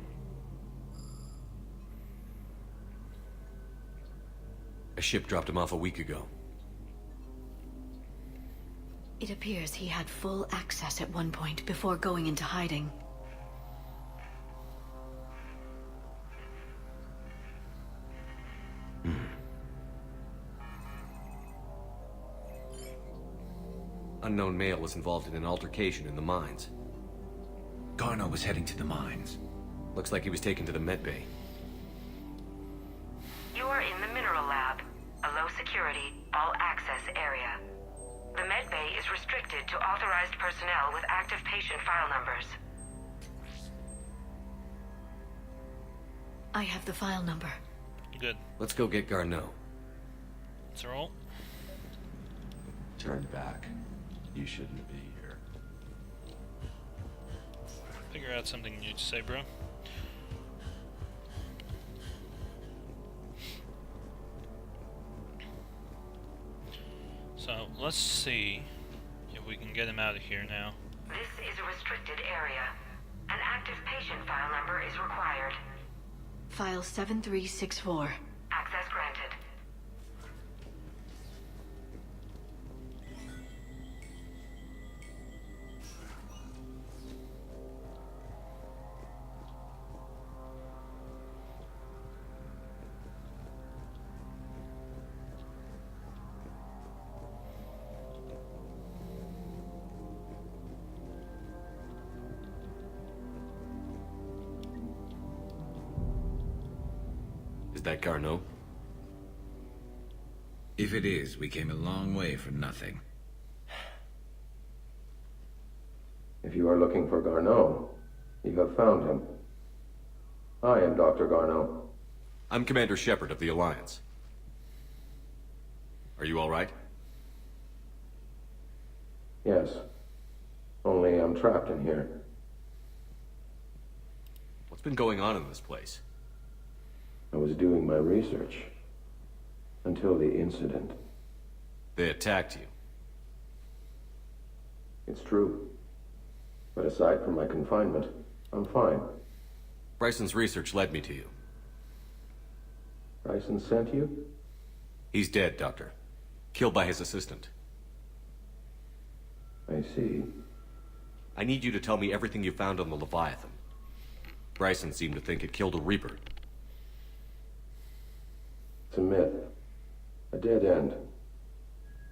A ship dropped him off a week ago. It appears he had full access at one point before going into hiding. Unknown male was involved in an altercation in the mines. Garneau was heading to the mines. Looks like he was taken to the medbay. You are in the mineral lab, a low security, all access area. The medbay is restricted to authorized personnel with active patient file numbers. I have the file number. Good. Let's go get Garneau. Let's roll. Turn back. You shouldn't be here. Figure out something new to say, bro. So, let's see if we can get him out of here now. This is a restricted area. An active patient file number is required. File 7364. Access granted. Is that Garneau? If it is, we came a long way for nothing. If you are looking for Garneau, you have found him. I am Dr. Garneau. I'm Commander Shepard of the Alliance. Are you all right? Yes. Only I'm trapped in here. What's been going on in this place? I was doing my research. Until the incident. They attacked you. It's true. But aside from my confinement, I'm fine. Bryson's research led me to you. Bryson sent you? He's dead, Doctor. Killed by his assistant. I see. I need you to tell me everything you found on the Leviathan. Bryson seemed to think it killed a Reaper. It's a myth. A dead end.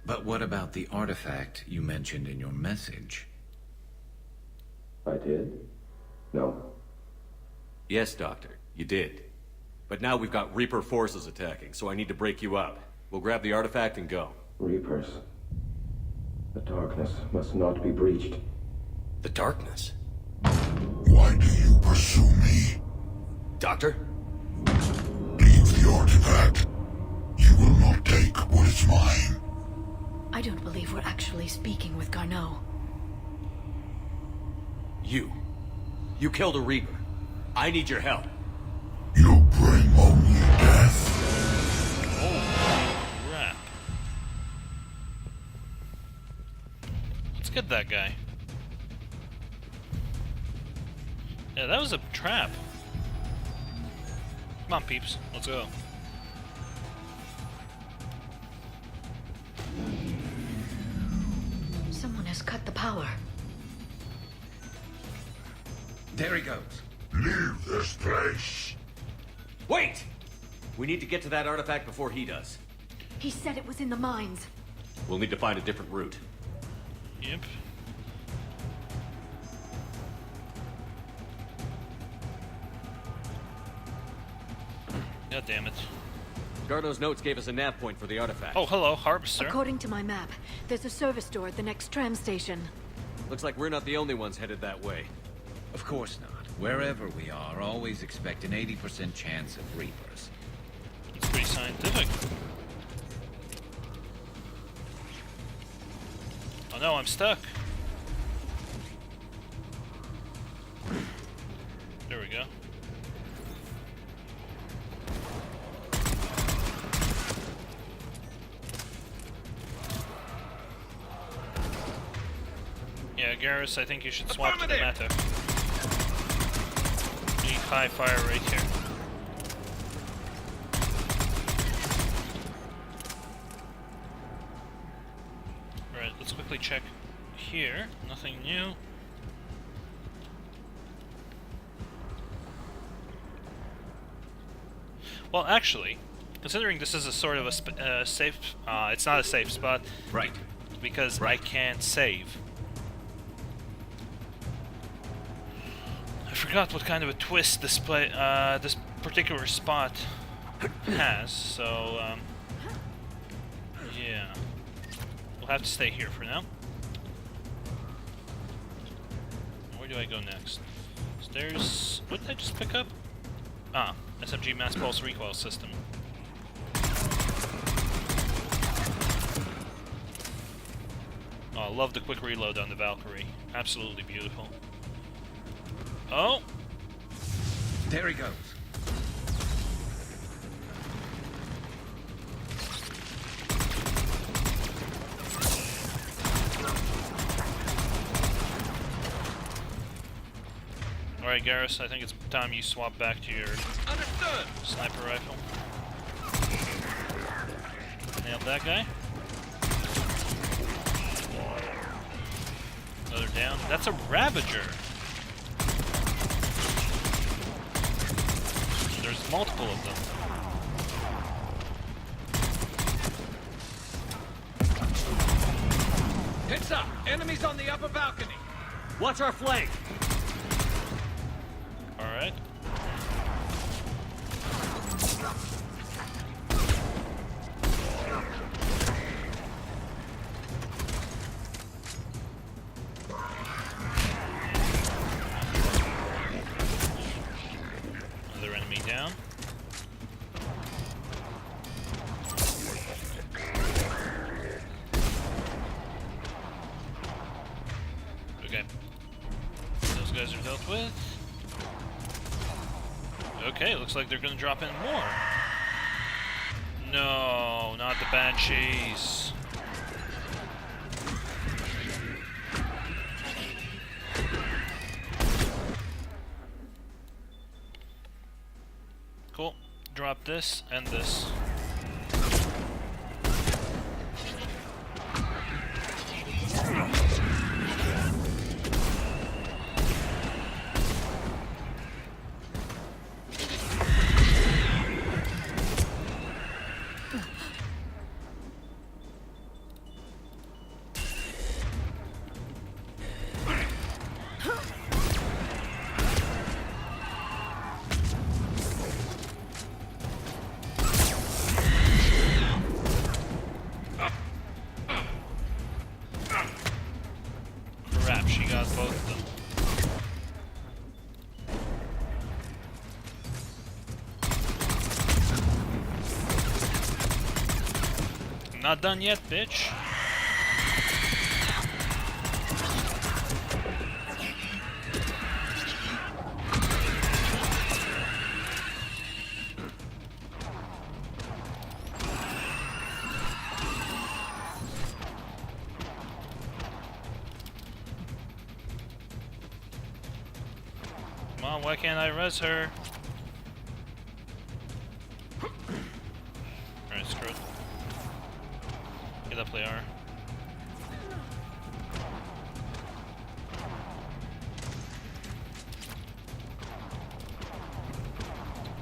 But what about the artifact you mentioned in your message? I did? No. Yes, Doctor, you did. But now we've got Reaper forces attacking, so I need to break you up. We'll grab the artifact and go. Reapers. The darkness must not be breached. The darkness? Why do you pursue me? Doctor? Leave the artifact. You will not take what is mine. I don't believe we're actually speaking with Garneau. You killed a Reaper. I need your help. You bring only death. Oh, crap. Let's get that guy. Yeah, that was a trap. Come on, peeps. Let's go. Someone has cut the power. There he goes. Leave this place. Wait! We need to get to that artifact before he does. He said it was in the mines. We'll need to find a different route. Yep. God damn it. Garneau's notes gave us a nav point for the artifact. Oh, hello, Harvester. According to my map, there's a service door at the next tram station. Looks like we're not the only ones headed that way. Of course not. Wherever we are, always expect an 80% chance of Reapers. It's pretty scientific. Oh no, I'm stuck. There we go. Yeah, Garrus, I think you should swap to the meta. Need high fire right here. Alright, let's quickly check here. Nothing new. Well, actually, considering this is a sort of a safe... it's not a safe spot. Right. Because I can't save. I forgot what kind of a twist this this particular spot has, so yeah, we'll have to stay here for now. Where do I go next? There's... what did I just pick up? Ah, SMG mass pulse recoil system. Oh, I love the quick reload on the Valkyrie. Absolutely beautiful. Oh! There he goes. Alright, Garrus, I think it's time you swap back to your sniper rifle. Nailed that guy. Another down. That's a Ravager! There's multiple of them. Heads up! Enemies on the upper balcony! Watch our flank! Alright. Okay. Those guys are dealt with. Okay, looks like they're gonna drop in more. No, not the Banshees. Cool. Drop this and this. Crap, she got both of them. I'm not done yet, bitch. Come on, why can't I res her? Alright, screw it. Get up, Lear.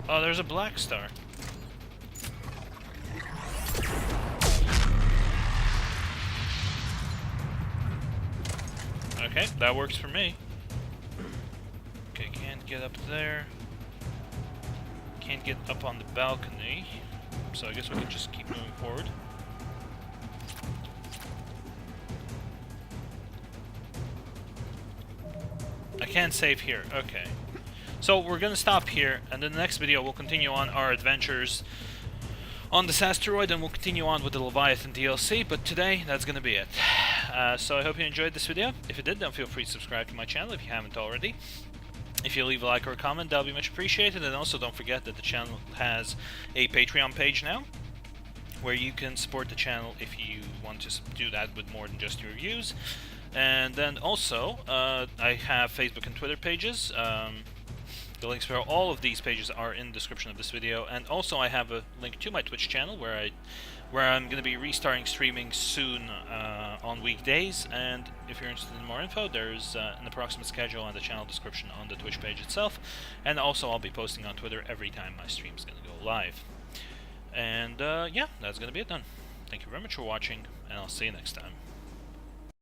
Oh, there's a black star. Okay, that works for me. Okay, can't get up there. Can't get up on the balcony. So I guess we can just keep moving forward. I can't save here. Okay. So we're gonna stop here, and in the next video we'll continue on our adventures on this asteroid, and we'll continue on with the Leviathan DLC, but today that's gonna be it. So I hope you enjoyed this video. If you did, then feel free to subscribe to my channel if you haven't already. If you leave a like or a comment, that'll be much appreciated, and also don't forget that the channel has a Patreon page now, where you can support the channel if you want to do that with more than just your views. And then also, I have Facebook and Twitter pages. The links for all of these pages are in the description of this video, and also I have a link to my Twitch channel where I'm going to be restarting streaming soon on weekdays. And if you're interested in more info, there's an approximate schedule on the channel description on the Twitch page itself. And also I'll be posting on Twitter every time my stream's going to go live. And yeah, that's going to be it then. Thank you very much for watching, and I'll see you next time.